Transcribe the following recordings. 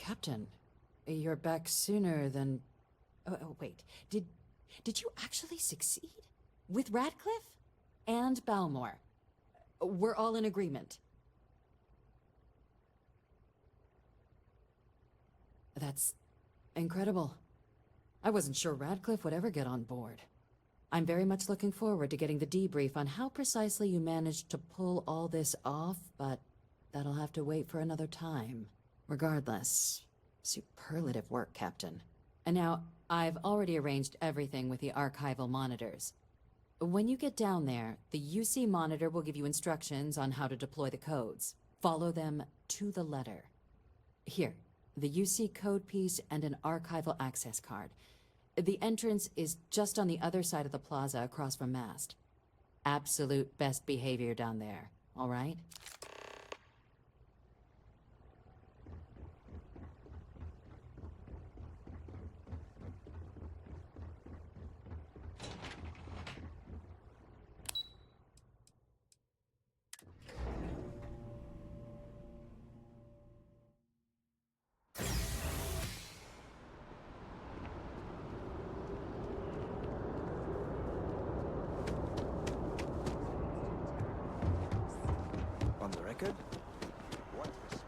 Captain, you're back sooner than... Oh, wait. Did you actually succeed? With Radcliffe? And Balmore? We're all in agreement. That's incredible. I wasn't sure Radcliffe would ever get on board. I'm very much looking forward to getting the debrief on how precisely you managed to pull all this off, but that'll have to wait for another time. Regardless, superlative work, Captain. And now, I've already arranged everything with the archival monitors. When you get down there, the UC monitor will give you instructions on how to deploy the codes. Follow them to the letter. Here, the UC code piece and an archival access card. The entrance is just on the other side of the plaza across from Mast. Absolute best behavior down there, all right? On the record? What response?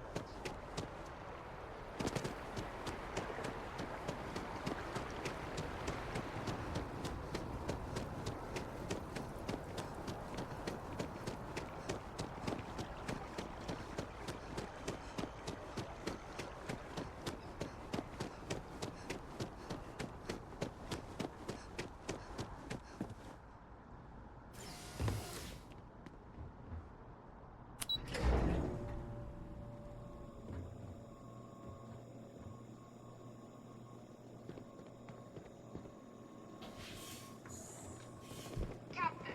Captain,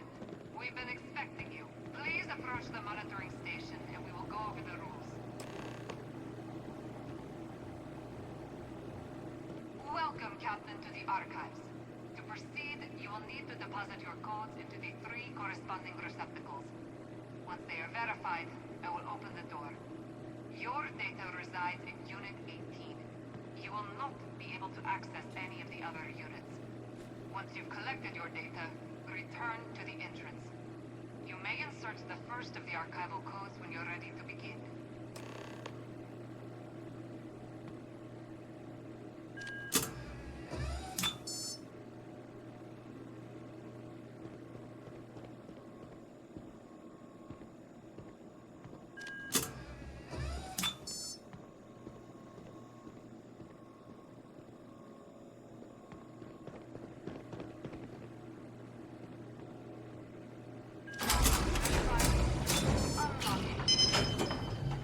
we've been expecting you. Please approach the monitoring station and we will go over the rules. Welcome, Captain, to the archives. To proceed, you will need to deposit your codes into the 3 corresponding receptacles. Once they are verified, I will open the door. Your data resides in Unit 18. You will not be able to access any of the other units. Once you've collected your data, return to the entrance. You may insert the first of the archival codes when you're ready to begin.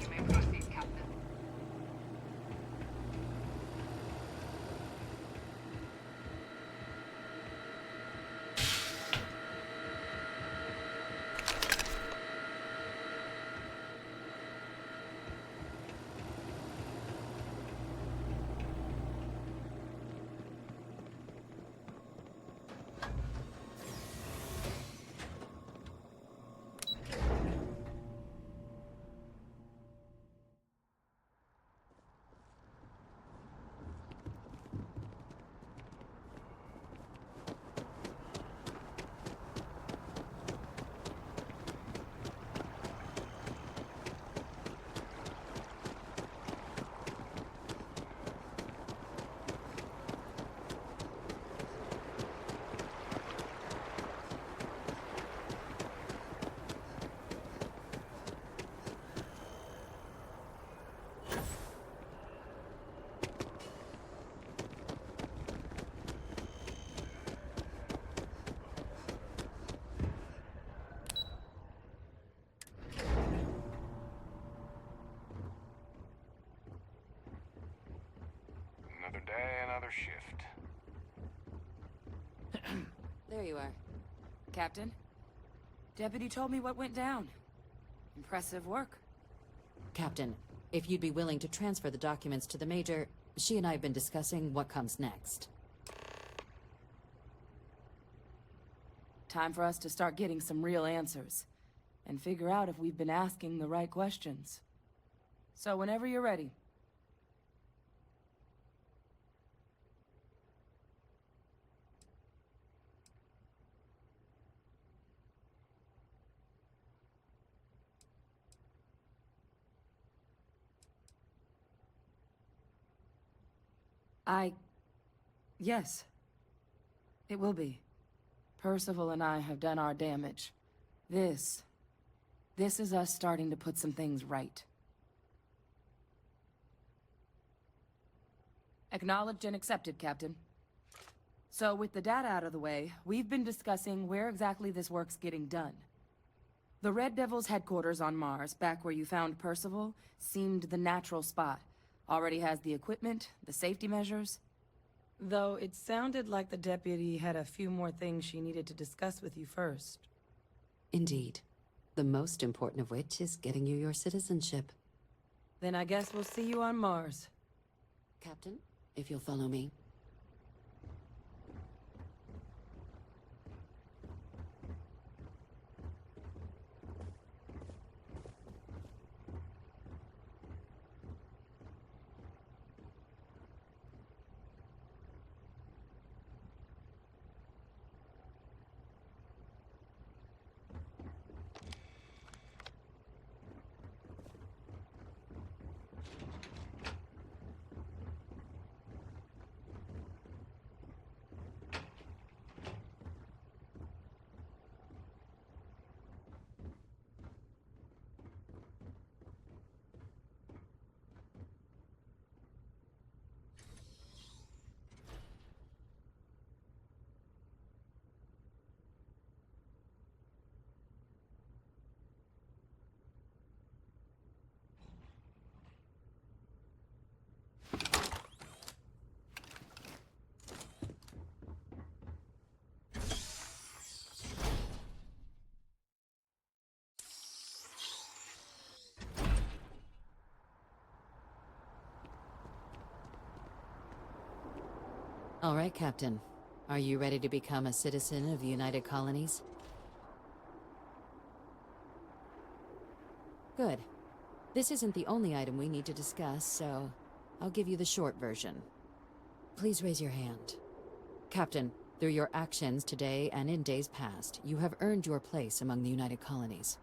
You may proceed, Captain. Another day, another shift. There you are. Captain, Deputy told me what went down. Impressive work. Captain, if you'd be willing to transfer the documents to the Major, she and I have been discussing what comes next. Time for us to start getting some real answers. And figure out if we've been asking the right questions. So whenever you're ready. Yes. It will be. Percival and I have done our damage. This is us starting to put some things right. Acknowledged and accepted, Captain. So with the data out of the way, we've been discussing where exactly this work's getting done. The Red Devil's headquarters on Mars, back where you found Percival, seemed the natural spot. Already has the equipment, the safety measures. Though it sounded like the deputy had a few more things she needed to discuss with you first. Indeed. The most important of which is getting you your citizenship. Then I guess we'll see you on Mars. Captain, if you'll follow me. All right, Captain. Are you ready to become a citizen of the United Colonies? Good. This isn't the only item we need to discuss, so I'll give you the short version. Please raise your hand. Captain, through your actions today and in days past, you have earned your place among the United Colonies.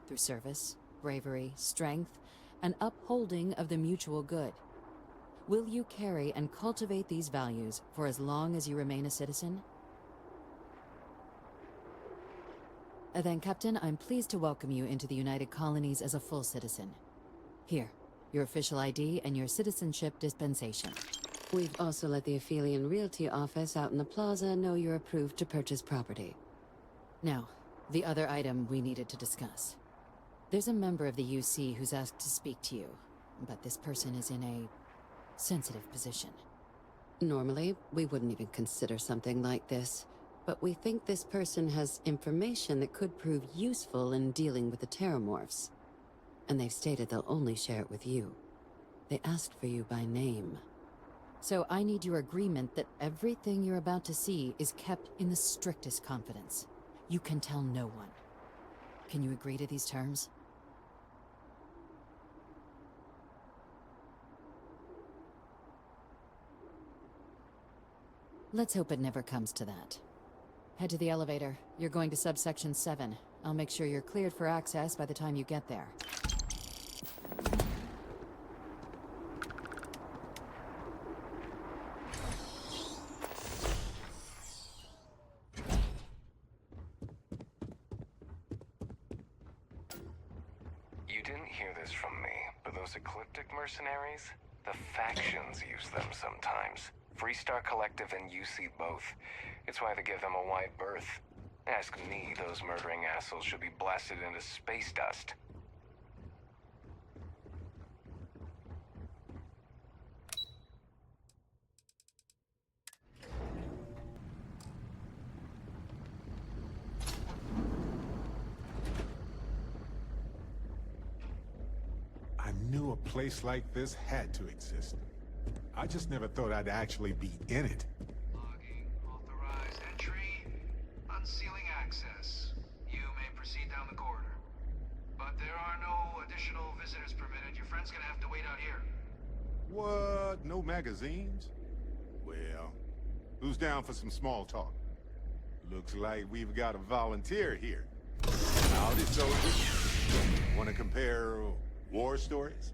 Through service, bravery, strength, and upholding of the mutual good. Will you carry and cultivate these values for as long as you remain a citizen? Then, Captain, I'm pleased to welcome you into the United Colonies as a full citizen. Here, your official ID and your citizenship dispensation. We've also let the Aphelion Realty office out in the plaza know you're approved to purchase property. Now, the other item we needed to discuss. There's a member of the UC who's asked to speak to you, but this person is in a sensitive position. Normally, we wouldn't even consider something like this, but we think this person has information that could prove useful in dealing with the Terramorphs. And they've stated they'll only share it with you. They asked for you by name. So I need your agreement that everything you're about to see is kept in the strictest confidence. You can tell no one. Can you agree to these terms? Let's hope it never comes to that. Head to the elevator. You're going to subsection 7. I'll make sure you're cleared for access by the time you get there. You didn't hear this from me, but those ecliptic mercenaries, the factions use them sometimes. Freestar Collective and UC both. It's why they give them a wide berth. Ask me, those murdering assholes should be blasted into space dust. I knew a place like this had to exist. I just never thought I'd actually be in it. Logging. Authorized entry. Unsealing access. You may proceed down the corridor. But there are no additional visitors permitted. Your friend's gonna have to wait out here. What? No magazines? Well, who's down for some small talk? Looks like we've got a volunteer here. Howdy, soldier. Want to compare war stories?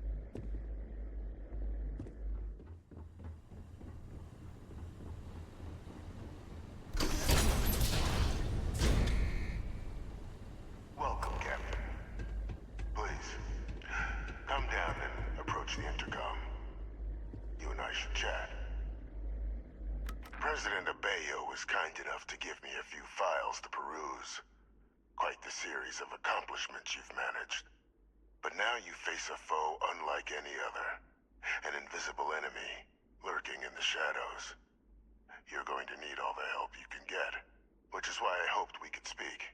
news. Quite the series of accomplishments you've managed. But now you face a foe unlike any other. An invisible enemy, lurking in the shadows. You're going to need all the help you can get, which is why I hoped we could speak.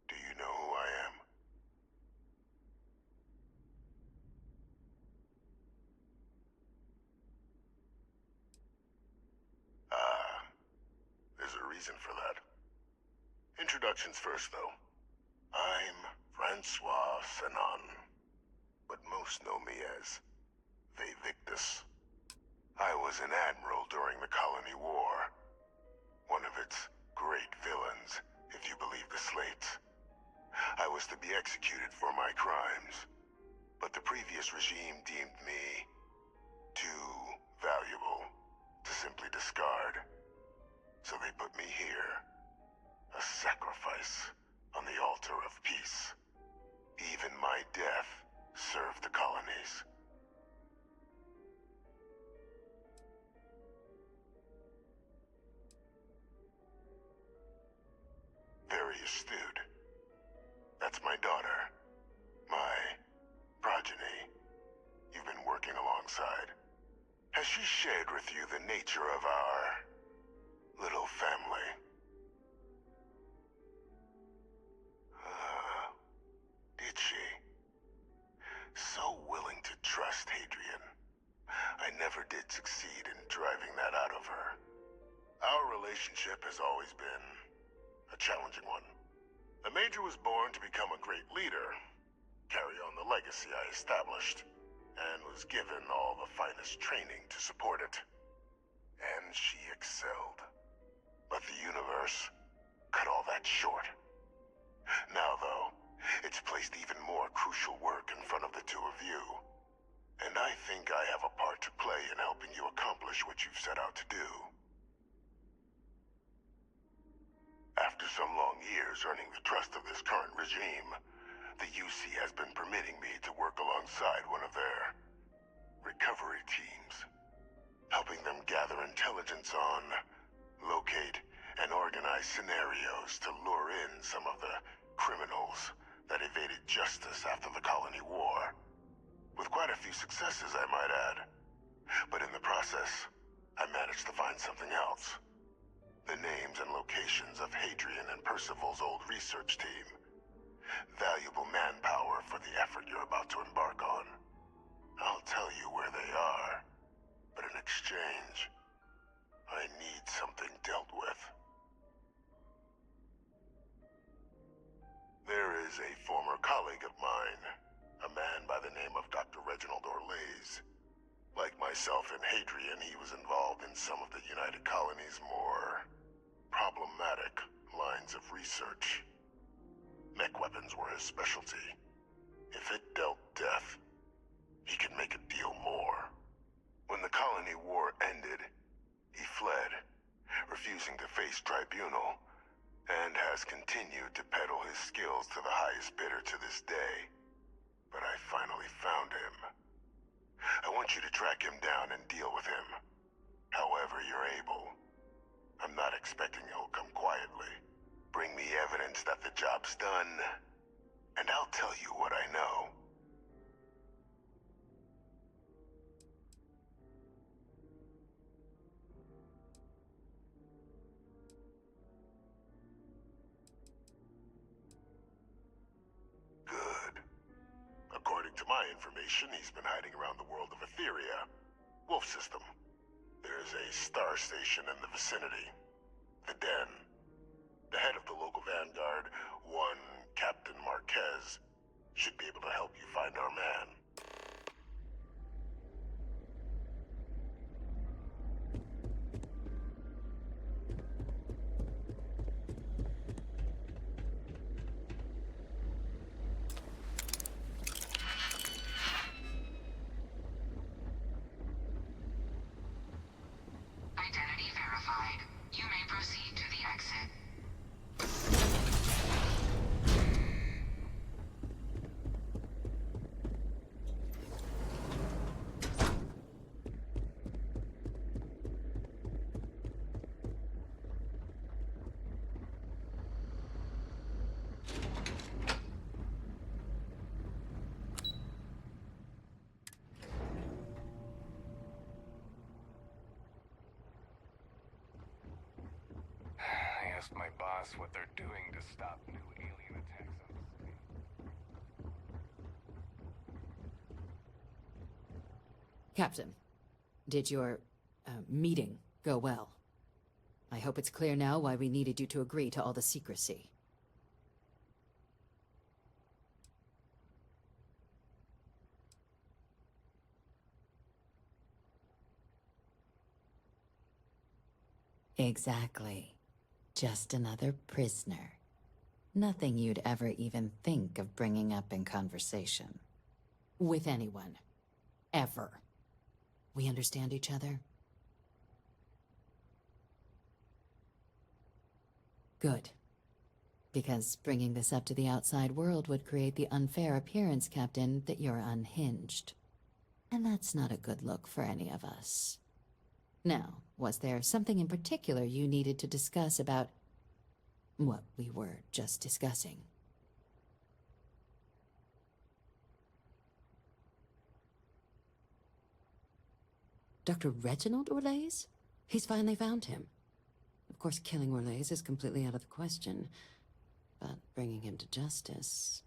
Do you know who I am? Ah, there's a reason for that. Introductions first, though. I'm Francois Sanon, but most know me as Victus. I was an admiral during the Colony War. One of its great villains, if you believe the slates. I was to be executed for my crimes, but the previous regime deemed me too valuable to simply discard. So they put me here, a sacrifice on the altar of peace. Even my death served the colonies. Very astute. That's my daughter. My progeny. You've been working alongside. Has she shared with you the nature of our little family? Did she? So willing to trust Hadrian. I never did succeed in driving that out of her. Our relationship has always been a challenging one. The Major was born to become a great leader, carry on the legacy I established, and was given all the finest training to support it. And she excelled. But the universe cut all that short. Now, though, it's placed even more crucial work in front of the two of you. And I think I have a part to play in helping you accomplish what you've set out to do. After some long years earning the trust of this current regime, the UC has been permitting me to work alongside one of their recovery teams, helping them gather intelligence on, locate, and organize scenarios to lure in some of the criminals that evaded justice after the Colony War. With quite a few successes, I might add. But in the process, I managed to find something else. The names and locations of Hadrian and Percival's old research team. Valuable manpower for the effort you're about to embark on. I'll tell you where they are, but in exchange, I need something dealt with. There is a former colleague of mine, a man by the name of Dr. Reginald Orlaise. Like myself and Hadrian, he was involved in some of the United Colony's more problematic lines of research. Mech weapons were his specialty. If it dealt death, he could make a deal more. When the Colony War ended, he fled, refusing to face tribunal, and has continued to peddle his skills to the highest bidder to this day. But I finally found him. I want you to track him down and deal with him, however you're able. I'm not expecting he'll come quietly. Bring me evidence that the job's done, and I'll tell you what I know. Good. According to my information, he's been hiding around the world of Etheria. Wolf system. There's a star station in the vicinity. The Den. The head of the local vanguard, one Captain Marquez, should be able to help you find our man. Identity verified. You may proceed to the exit. asked my boss what they're doing to stop new alien attacks on the city. Captain, did your meeting go well? I hope it's clear now why we needed you to agree to all the secrecy. Exactly. Just another prisoner. Nothing you'd ever even think of bringing up in conversation. With anyone. Ever. We understand each other? Good. Because bringing this up to the outside world would create the unfair appearance, Captain, that you're unhinged. And that's not a good look for any of us. Now, was there something in particular you needed to discuss about what we were just discussing? Dr. Reginald Orlaise? He's finally found him. Of course, killing Orlaise is completely out of the question, but bringing him to justice...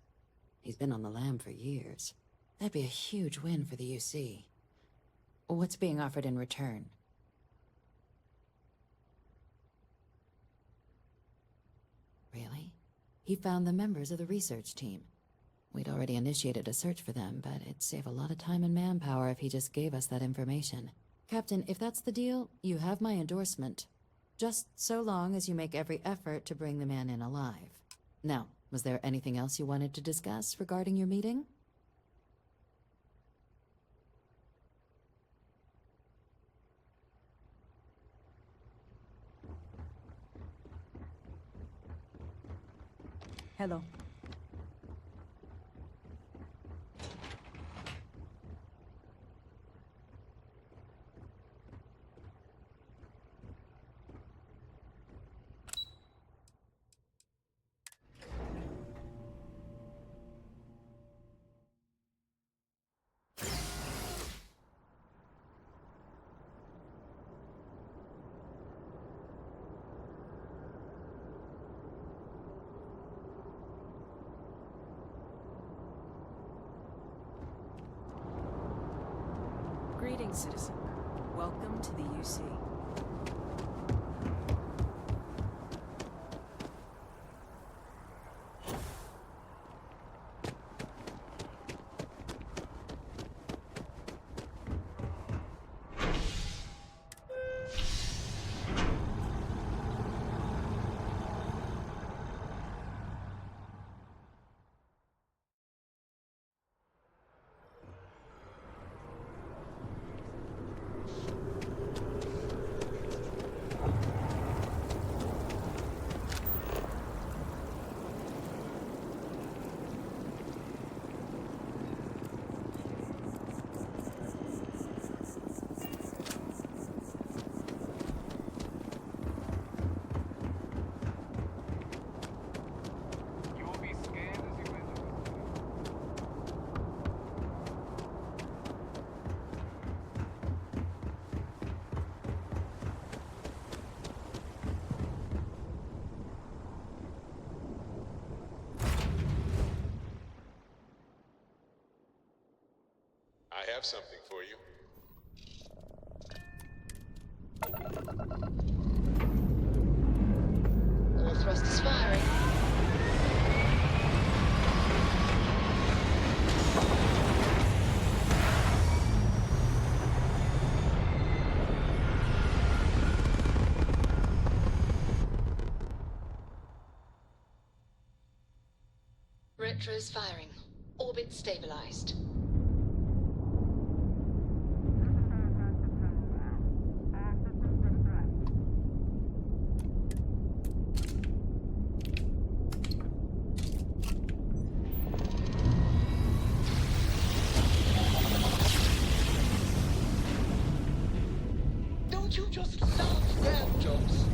He's been on the lam for years. That'd be a huge win for the UC. What's being offered in return? Really? He found the members of the research team. We'd already initiated a search for them, but it'd save a lot of time and manpower if he just gave us that information. Captain, if that's the deal, you have my endorsement. Just so long as you make every effort to bring the man in alive. Now, was there anything else you wanted to discuss regarding your meeting? Hello. Greetings, citizen. Welcome to the UC. I have something for you. All thrusters firing. Retros firing. Orbit stabilized. Don't you just love ram jobs?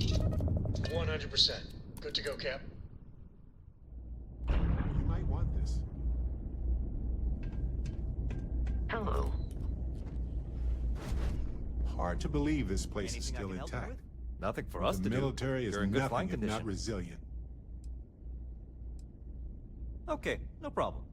100%. Good to go, Cap. You might want this. Hello. Hard to believe this place is Anything I still can help you intact. with? Nothing for us The to do. military is You're in good nothing flying if not condition. resilient. Okay, no problem.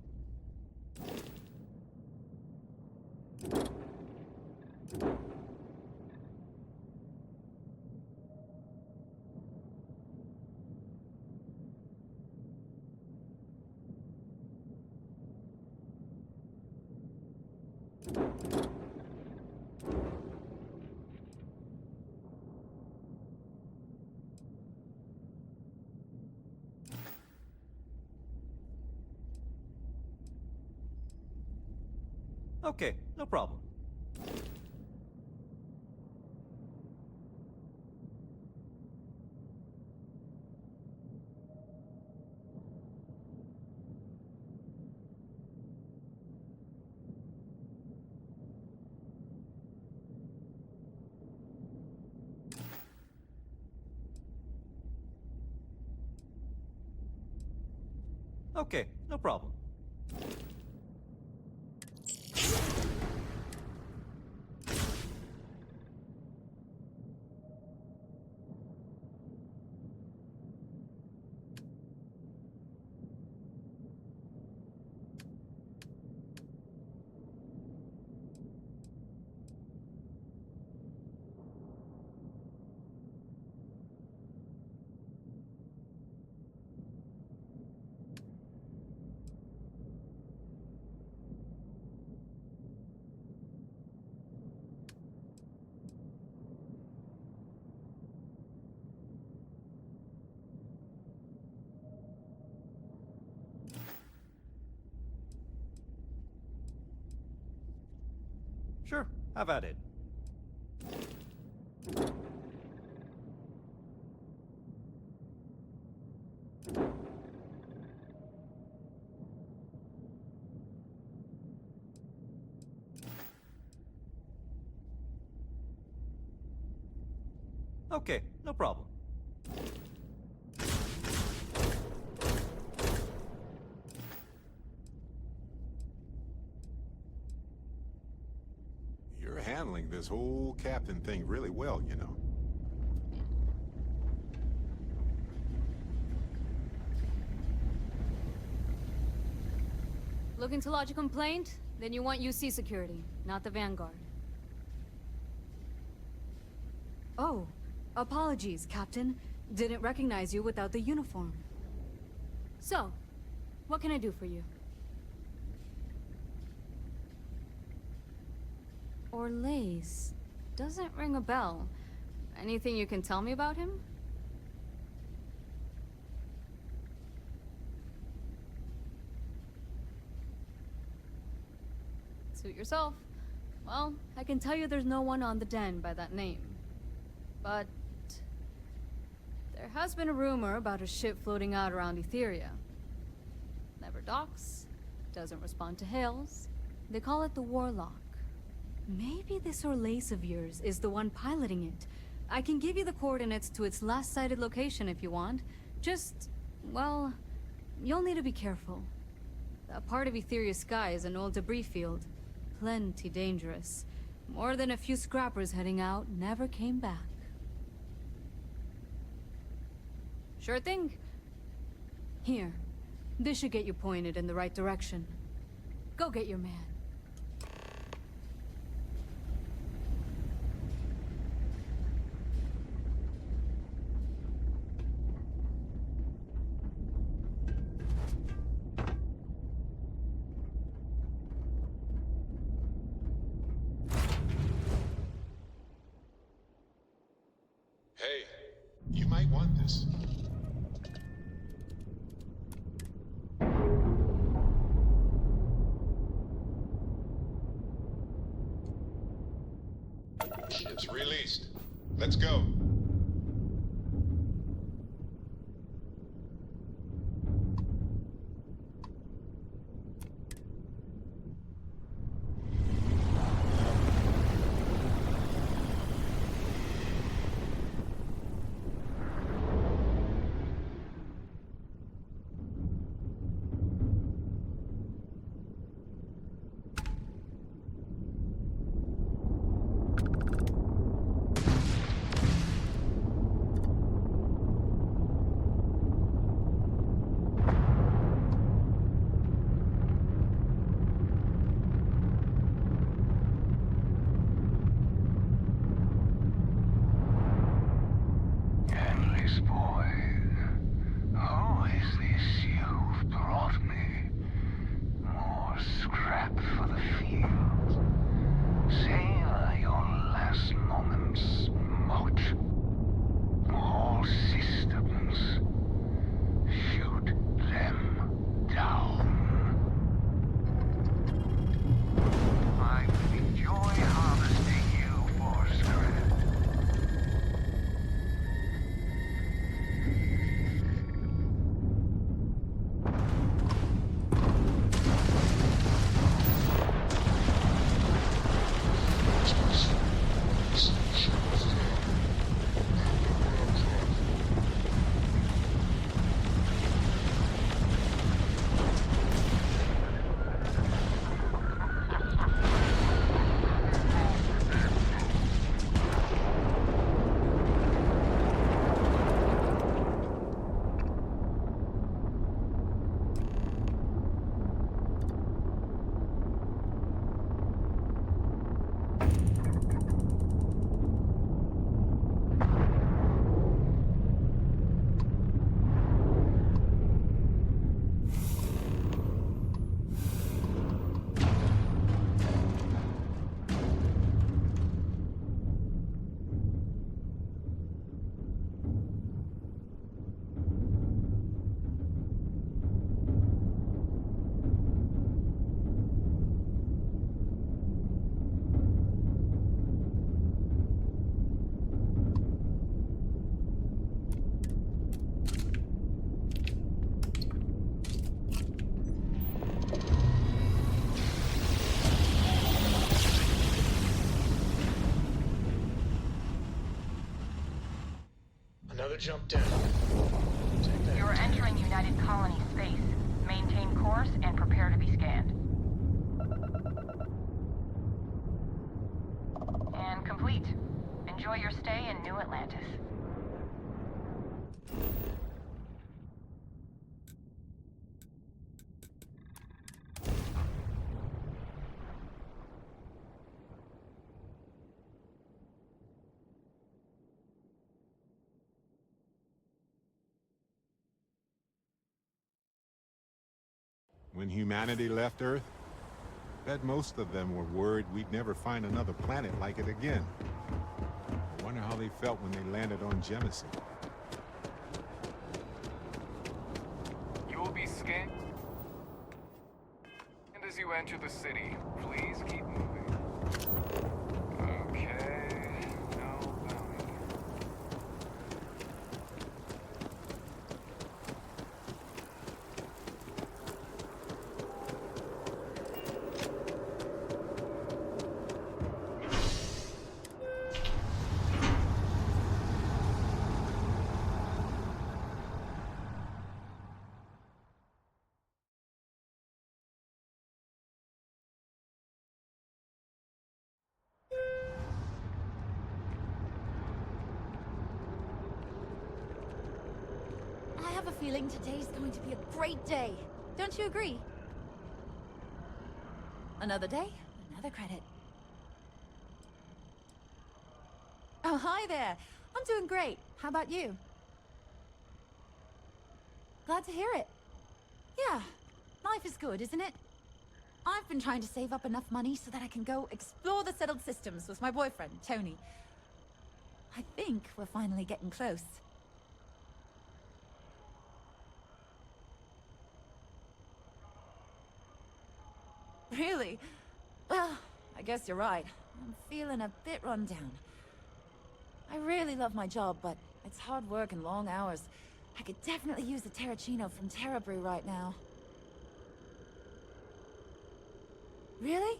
Okay, no problem. Okay, no problem. Sure, have at it. Okay, no problem. You're handling this whole captain thing really well, you know. Looking to lodge a complaint? Then you want UC security, not the Vanguard. Oh, apologies, Captain. Didn't recognize you without the uniform. So, what can I do for you? Orlace. Doesn't ring a bell. Anything you can tell me about him? Suit yourself. Well, I can tell you there's no one on the den by that name. But there has been a rumor about a ship floating out around Etheria. Never docks, doesn't respond to hails. They call it the Warlock. Maybe this Orlace of yours is the one piloting it. I can give you the coordinates to its last sighted location if you want. Just, well, you'll need to be careful. That part of Etheria's sky is an old debris field. Plenty dangerous. More than a few scrappers heading out never came back. Sure thing. Here. This should get you pointed in the right direction. Go get your man. Hey, you might want this. Ship's released. Let's go. boy. Who is this you've brought me? More scrap for the field. Savor your last moments, Moat. All systems. Shoot them down. I would enjoy harvesting you for scrap. Another jump down. Take that. You're entering United Colony space. Maintain course and prepare to be scanned. And complete. Enjoy your stay in New Atlantis. When humanity left Earth, bet most of them were worried we'd never find another planet like it again. I wonder how they felt when they landed on Genesis. You will be scanned. And as you enter the city, please keep moving. Okay, no bounty. I have a feeling today's going to be a great day. Don't you agree? Another day, another credit. Oh, hi there. I'm doing great. How about you? Glad to hear it. Yeah, life is good, isn't it? I've been trying to save up enough money so that I can go explore the settled systems with my boyfriend, Tony. I think we're finally getting close. Really? Well, I guess you're right. I'm feeling a bit run down. I really love my job, but it's hard work and long hours. I could definitely use a Terracino from Terra Brew right now. Really?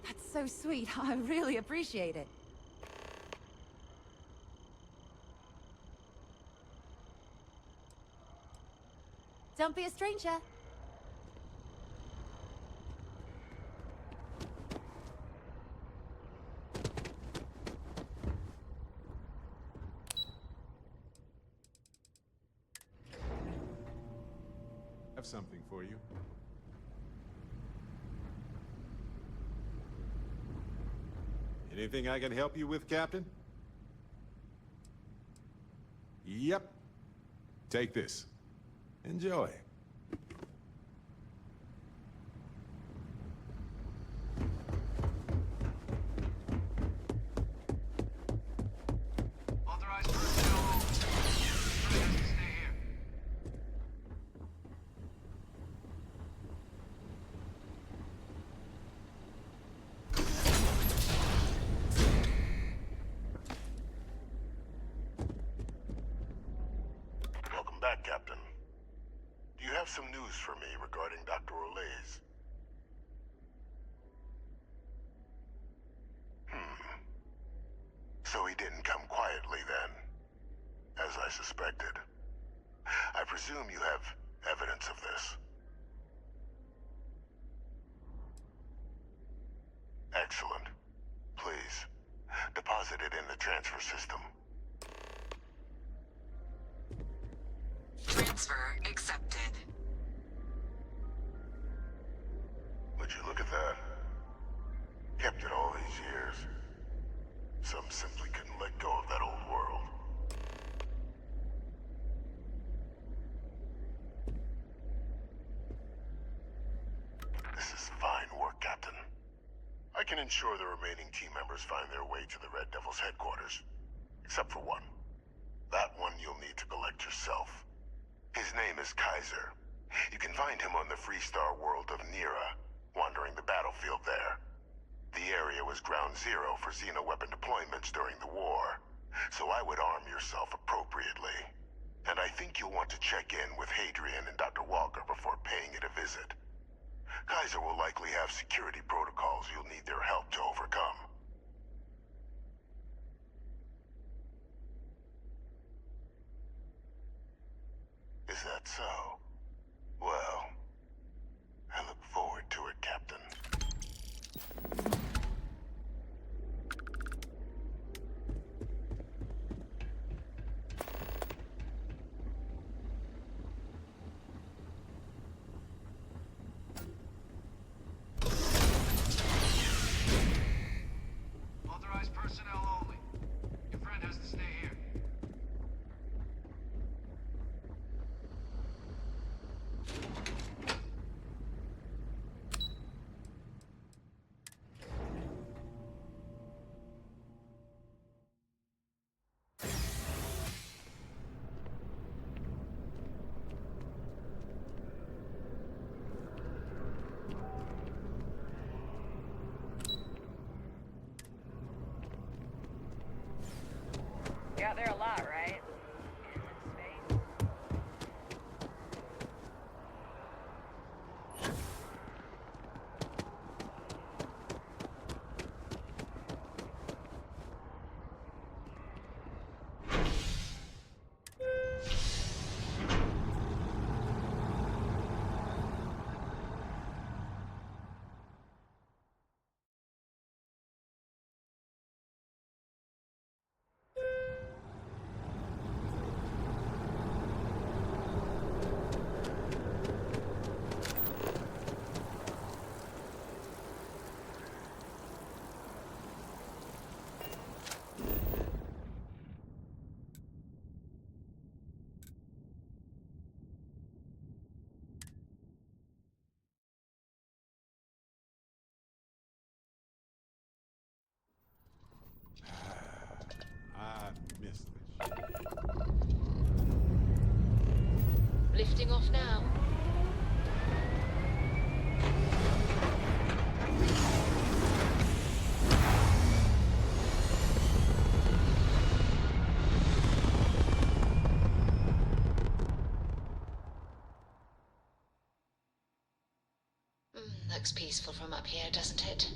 That's so sweet. I really appreciate it. Don't be a stranger. Have something for you. Anything I can help you with, Captain? Yep. Take this. Enjoy. Authorized personnel only. Friend has to stay here. Welcome back, Captain. Do you have some news for me regarding Dr. Orlays? So he didn't come quietly then, as I suspected. I presume you have evidence of this. Excellent. Please, deposit it in the transfer system. Transfer accepted. Would you look at that? Kept it all these years. Some simply couldn't let go of that old world. This is fine work, Captain. I can ensure the remaining team members find their way to the Red Devil's headquarters. Except for one. That one you'll need to collect yourself. His name is Kaiser. You can find him on the Freestar world of Nira, wandering the battlefield there. The area was ground zero for xeno-weapon deployments during the war, so I would arm yourself appropriately. And I think you'll want to check in with Hadrian and Dr. Walker before paying it a visit. Kaiser will likely have security protocols you'll need their help to overcome. Is that so? Well, I look forward to it, Captain. Authorized personnel only. Your friend has to stay here. Got there a lot, right? I missed this. Lifting off now. Looks peaceful from up here, doesn't it?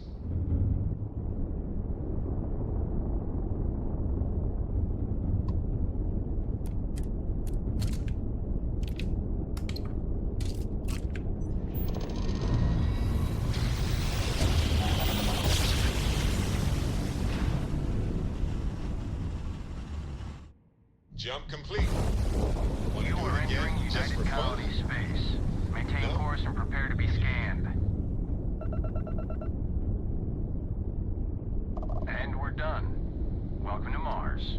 Jump complete. Want to You do are it again, entering just for United fun? Colony space. Maintain No? course and prepare to be scanned. And we're done. Welcome to Mars.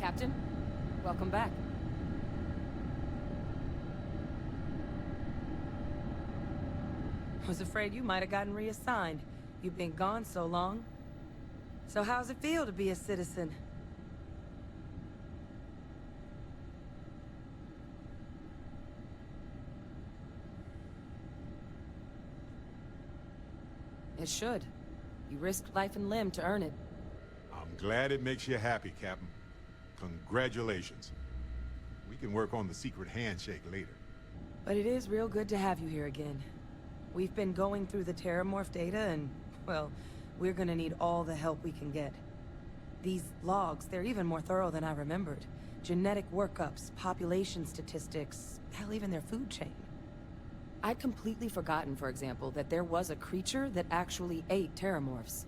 Captain, welcome back. Was afraid you might have gotten reassigned. You've been gone so long. So how's it feel to be a citizen? It should. You risked life and limb to earn it. I'm glad it makes you happy, Captain. Congratulations. We can work on the secret handshake later. But it is real good to have you here again. We've been going through the Terramorph data and, well, we're gonna need all the help we can get. These logs, they're even more thorough than I remembered. Genetic workups, population statistics, hell, even their food chain. I'd completely forgotten, for example, that there was a creature that actually ate Terramorphs.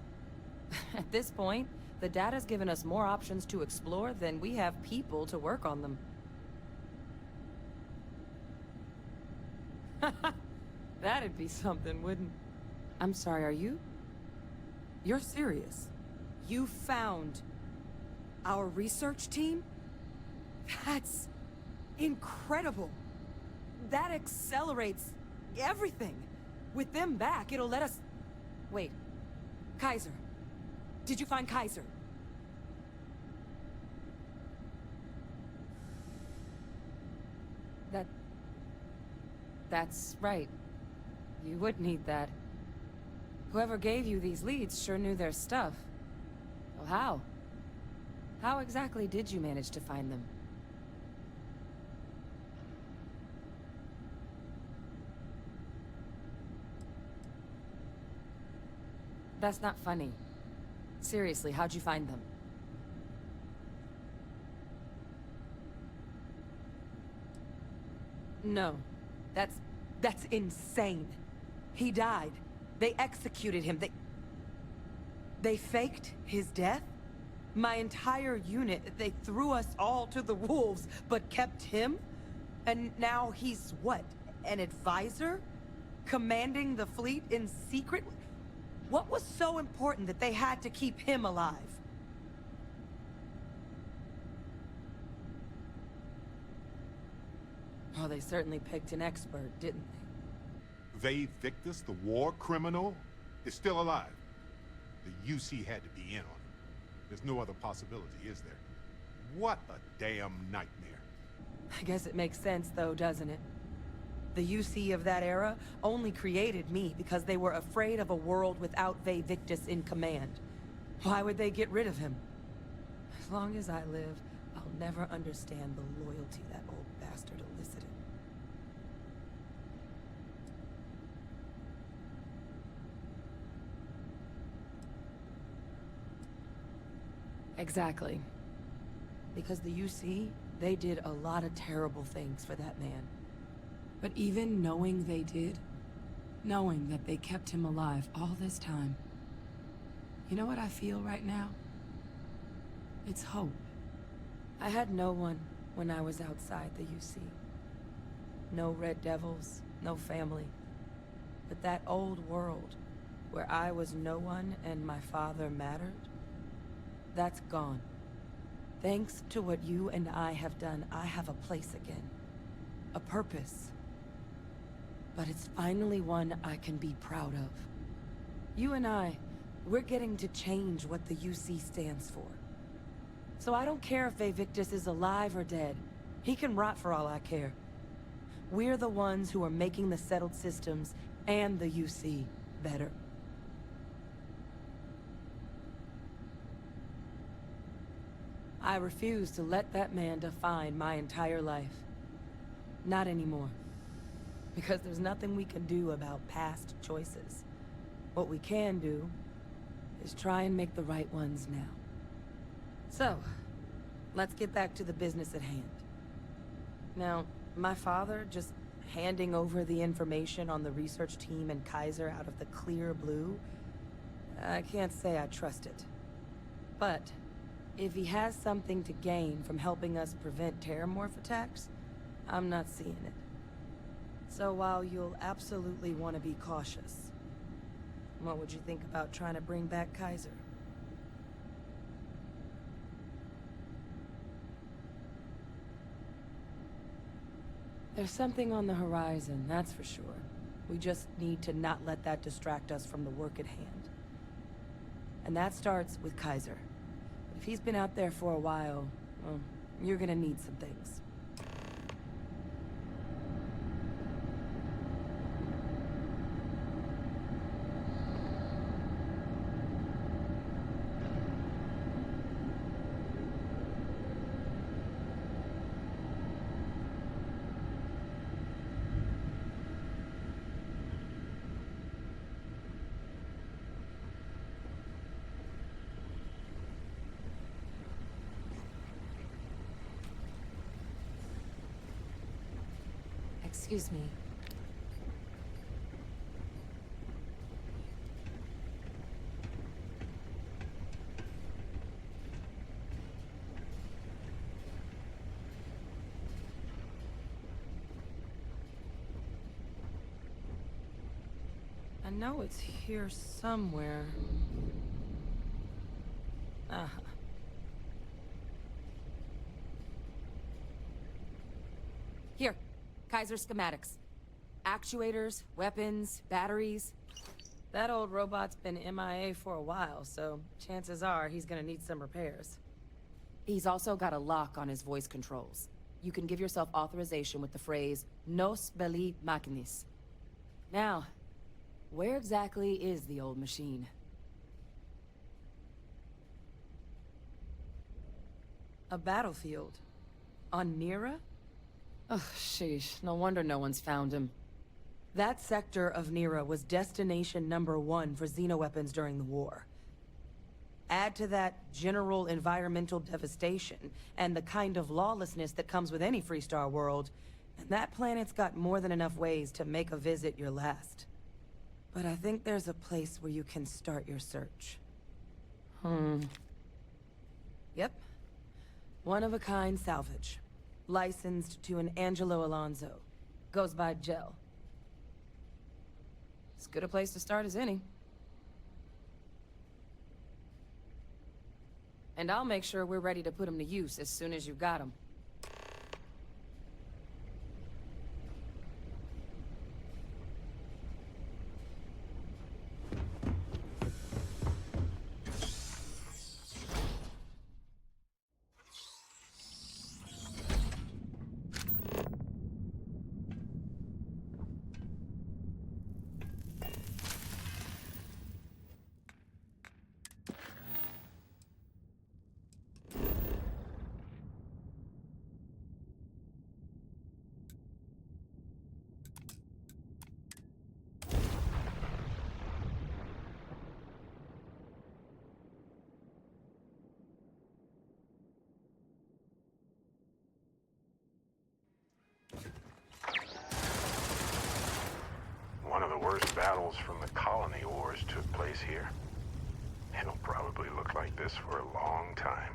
At this point, the data's given us more options to explore than we have people to work on them. That'd be something, wouldn't... I'm sorry, are you... You're serious? You found... our research team? That's... incredible! That accelerates... everything! With them back, it'll let us... Wait. Kaiser. Did you find Kaiser? That's right. You would need that. Whoever gave you these leads sure knew their stuff. Well, how? How exactly did you manage to find them? That's not funny. Seriously, how'd you find them? No. That's insane. He died. They executed him. They faked his death? My entire unit, they threw us all to the wolves, but kept him? And now he's what? An advisor? Commanding the fleet in secret? What was so important that they had to keep him alive? Oh, they certainly picked an expert, didn't they? Vade Victus, the war criminal, is still alive. The UC had to be in on it. There's no other possibility, is there? What a damn nightmare. I guess it makes sense, though, doesn't it? The UC of that era only created me because they were afraid of a world without Vade Victus in command. Why would they get rid of him? As long as I live, I'll never understand the loyalty that old bastard elicited. Exactly. Because the UC, they did a lot of terrible things for that man. But even knowing they did, knowing that they kept him alive all this time, you know what I feel right now? It's hope. I had no one when I was outside the UC. No Red Devils, no family. But that old world, where I was no one and my father mattered, that's gone. Thanks to what you and I have done, I have a place again. A purpose. But it's finally one I can be proud of. You and I, we're getting to change what the UC stands for. So I don't care if Vade Victus is alive or dead. He can rot for all I care. We're the ones who are making the settled systems and the UC better. I refuse to let that man define my entire life. Not anymore. Because there's nothing we can do about past choices. What we can do is try and make the right ones now. So, let's get back to the business at hand. Now, my father just handing over the information on the research team and Kaiser out of the clear blue, I can't say I trust it. But if he has something to gain from helping us prevent terramorph attacks, I'm not seeing it. So while you'll absolutely want to be cautious, what would you think about trying to bring back Kaiser? There's something on the horizon, that's for sure. We just need to not let that distract us from the work at hand. And that starts with Kaiser. If he's been out there for a while, well, you're gonna need some things. Excuse me. I know it's here somewhere. Ah. Here. Kaiser schematics. Actuators, weapons, batteries. That old robot's been MIA for a while, so chances are he's gonna need some repairs. He's also got a lock on his voice controls. You can give yourself authorization with the phrase, Nos belli machinis. Now, where exactly is the old machine? A battlefield. On Nira? Oh, sheesh. No wonder no one's found him. That sector of Nira was destination #1 for xenoweapons during the war. Add to that general environmental devastation, and the kind of lawlessness that comes with any Freestar world, and that planet's got more than enough ways to make a visit your last. But I think there's a place where you can start your search. Yep. One-of-a-kind salvage. Licensed to an Angelo Alonso. Goes by Gel. As good a place to start as any. And I'll make sure we're ready to put him to use as soon as you've got him. One of the worst battles from the colony wars took place here. It'll probably look like this for a long time.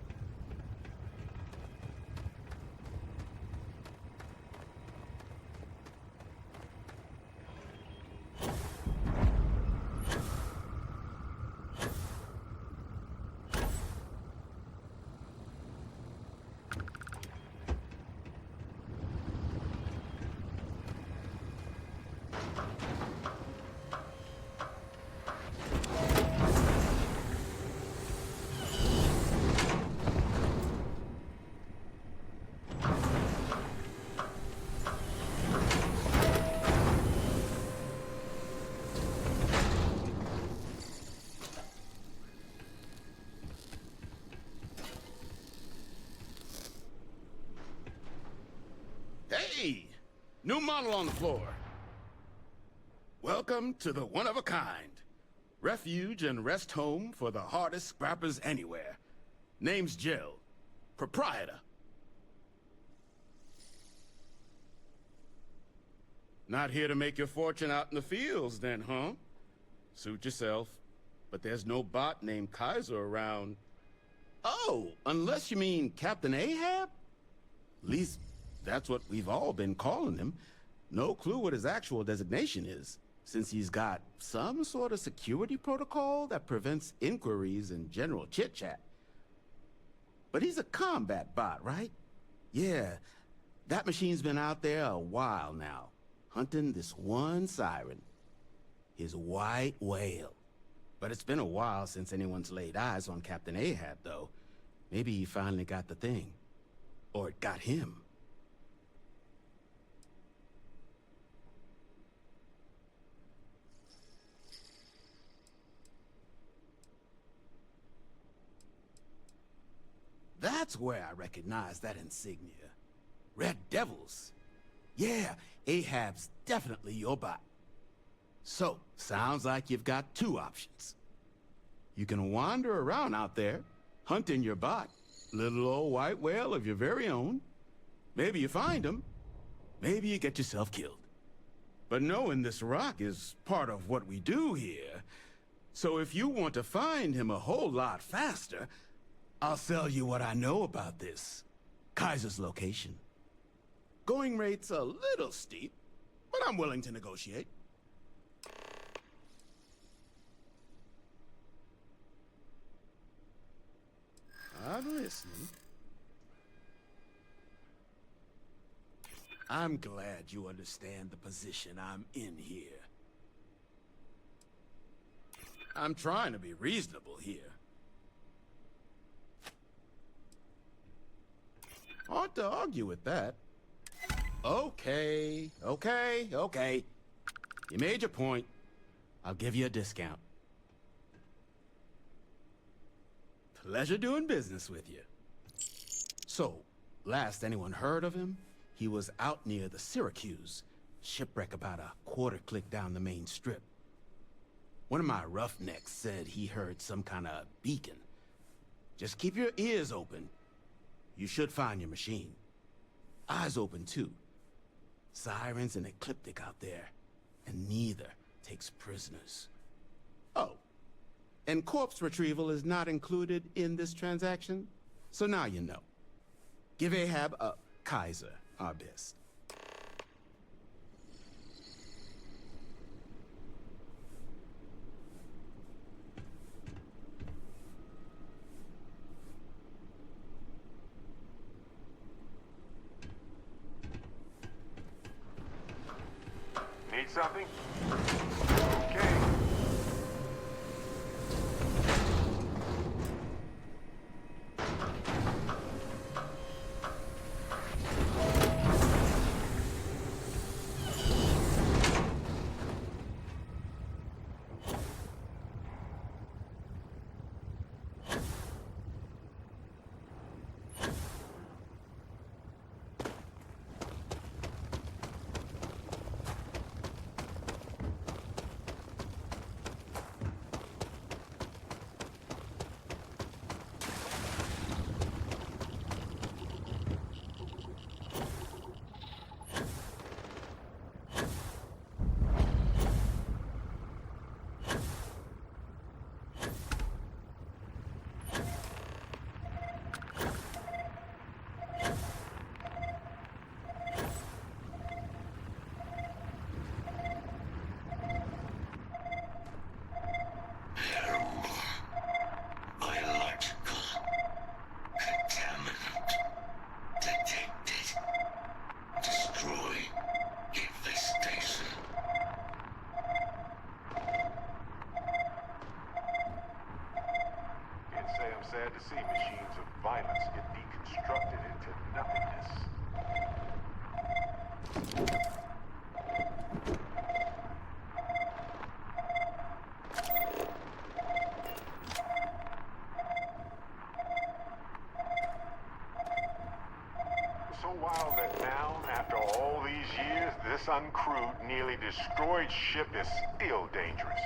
Hey! New model on the floor. Welcome to the one-of-a-kind. Refuge and rest home for the hardest scrappers anywhere. Name's Jill. Proprietor. Not here to make your fortune out in the fields then, huh? Suit yourself. But there's no bot named Kaiser around. Oh, unless you mean Captain Ahab? At least that's what we've all been calling him. No clue what his actual designation is, since he's got some sort of security protocol that prevents inquiries and general chit-chat. But he's a combat bot, right? Yeah, that machine's been out there a while now, hunting this one siren. His white whale. But it's been a while since anyone's laid eyes on Captain Ahab, though. Maybe he finally got the thing. Or it got him. That's where I recognize that insignia. Red Devils. Yeah, Ahab's definitely your bot. So, sounds like you've got two options. You can wander around out there, hunting your bot, little old white whale of your very own. Maybe you find him, maybe you get yourself killed. But knowing this rock is part of what we do here. So if you want to find him a whole lot faster, I'll sell you what I know about this. Kaiser's location. Going rate's a little steep, but I'm willing to negotiate. I'm listening. I'm glad you understand the position I'm in here. I'm trying to be reasonable here. Hard to argue with that. Okay. You made your point. I'll give you a discount. Pleasure doing business with you. So, last anyone heard of him, he was out near the Syracuse. Shipwreck about a quarter click down the main strip. One of my roughnecks said he heard some kind of beacon. Just keep your ears open. You should find your machine. Eyes open, too. Sirens and Ecliptic out there, and neither takes prisoners. Oh, And corpse retrieval is not included in this transaction. So now you know. Give Ahab a Kaiser our best. Need something? Okay. Sad to see machines of violence get deconstructed into nothingness. So wild that now, after all these years, this uncrewed, nearly destroyed ship is still dangerous.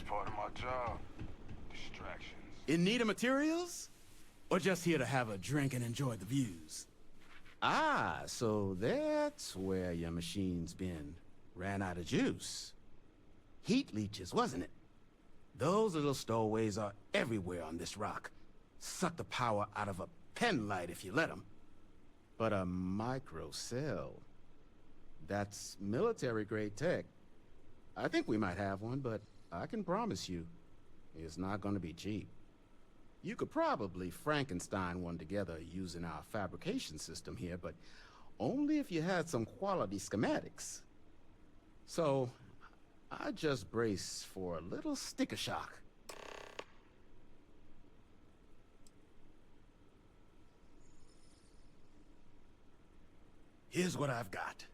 Part of my job. Distractions. In need of materials? Or just here to have a drink and enjoy the views? Ah, so that's where your machine's been. Ran out of juice. Heat leeches, wasn't it? Those little stowaways are everywhere on this rock. Suck the power out of a pen light if you let them. But a micro cell. That's military-grade tech. I think we might have one, but I can promise you, it's not going to be cheap. You could probably Frankenstein one together using our fabrication system here, but only if you had some quality schematics. So, I just brace for a little sticker shock. Here's what I've got.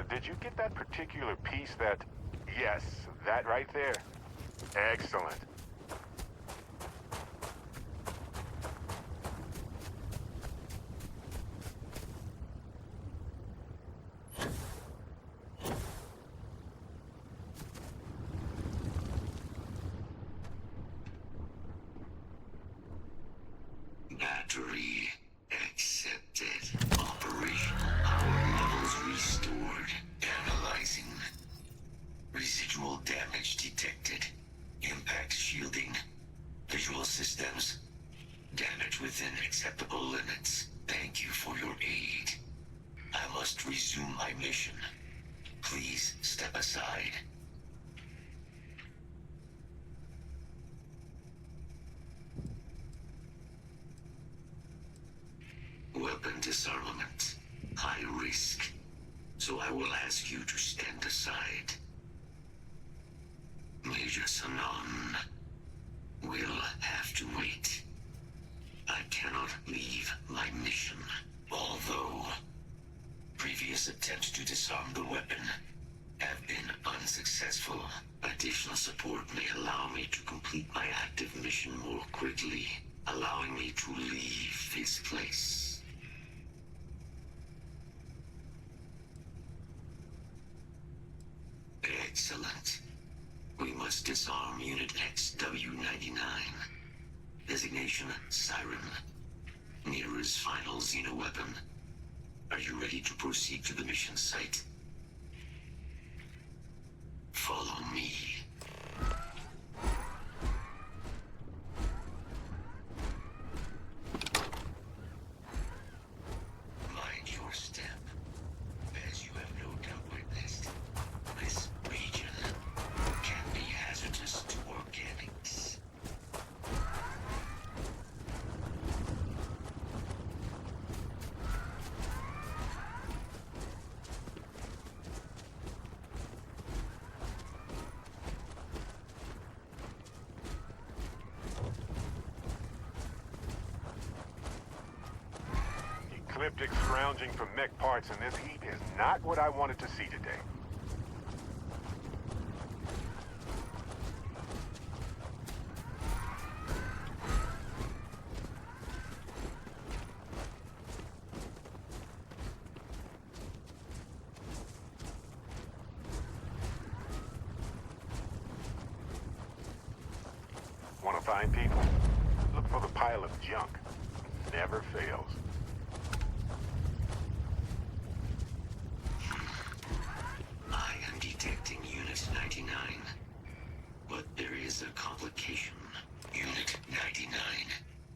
did you get that particular piece that... Yes, that right there. Excellent. Battery accepted. Operational power levels restored. Analyzing. Residual damage detected. Impact shielding. Visual systems. Damage within acceptable limits. Thank you for your aid. I must resume my mission. Please step aside. Weapon disarmament. High risk. So I will ask you to stand aside. Major Sanan will have to wait. I cannot leave my mission. Although previous attempts to disarm the weapon have been unsuccessful, additional support may allow me to complete my active mission more quickly, allowing me to leave this place. Excellent. We must disarm Unit XW-99. Designation Siren. Nearest final xeno-weapon. Are you ready to proceed to the mission site? Follow me. Mind your step. As you have no doubt witnessed, this region can be hazardous to organics. Ecliptic scrounging for mech parts in this heat is not what I wanted to see today. Want to find people? Look for the pile of junk. Never fails. I am detecting Unit 99. But there is a complication. Unit 99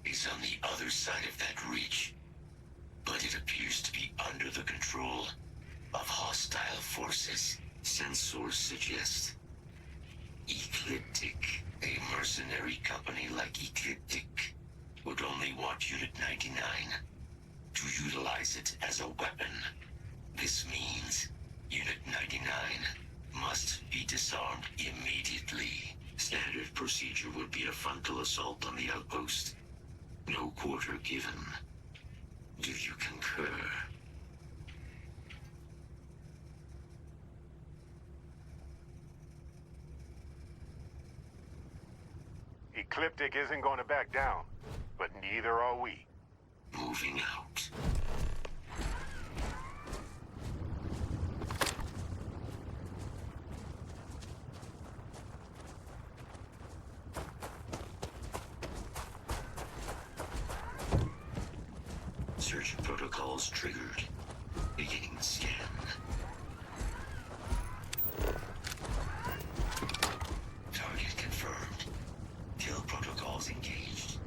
is on the other side of that reach. But it appears to be under the control of hostile forces. Sensors suggest Ecliptic, a mercenary company like Ecliptic, would only want Unit 99 to utilize it as a weapon. This means Unit 99 must be disarmed immediately. Standard procedure would be a frontal assault on the outpost. No quarter given. Do you concur? Ecliptic isn't going to back down, but neither are we. Moving out. Search protocols triggered. Beginning the scan. Target confirmed. Kill protocols engaged.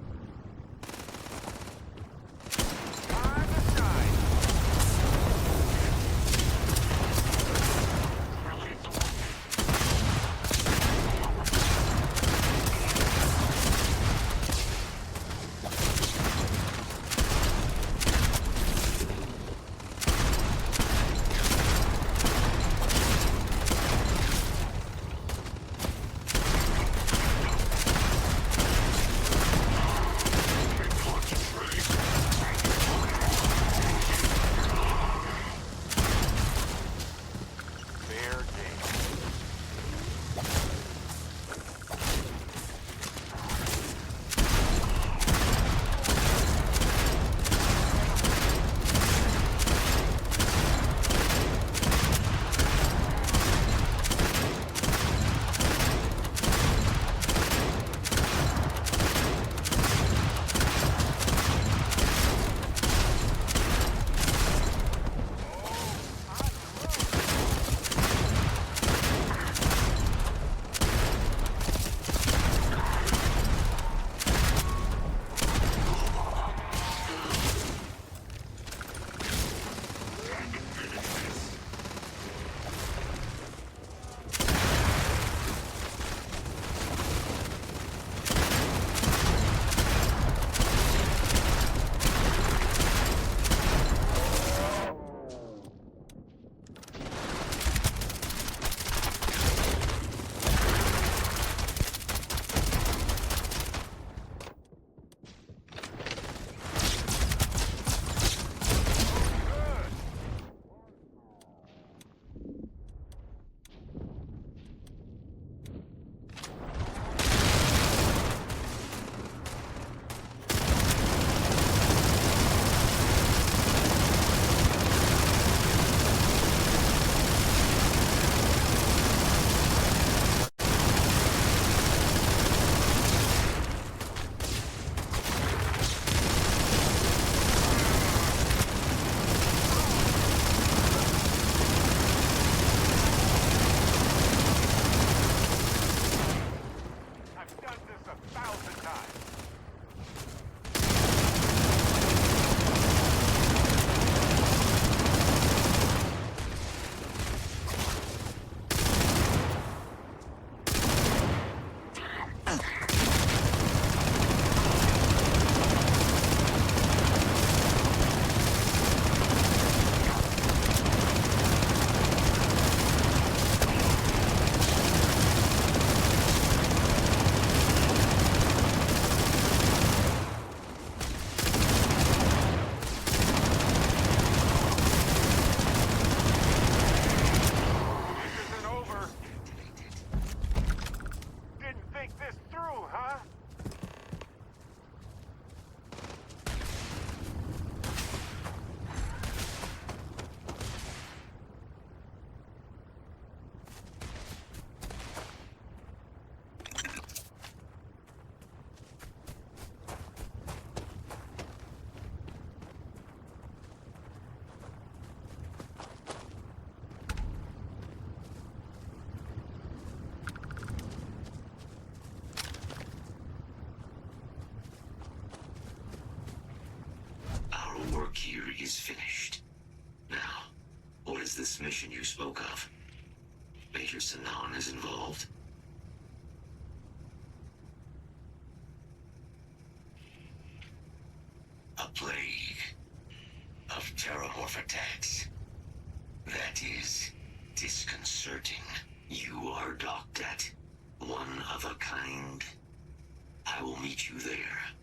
mission you spoke of. Major Sanan is involved. A plague of terramorph attacks. That is disconcerting. You are docked at one of a kind. I will meet you there.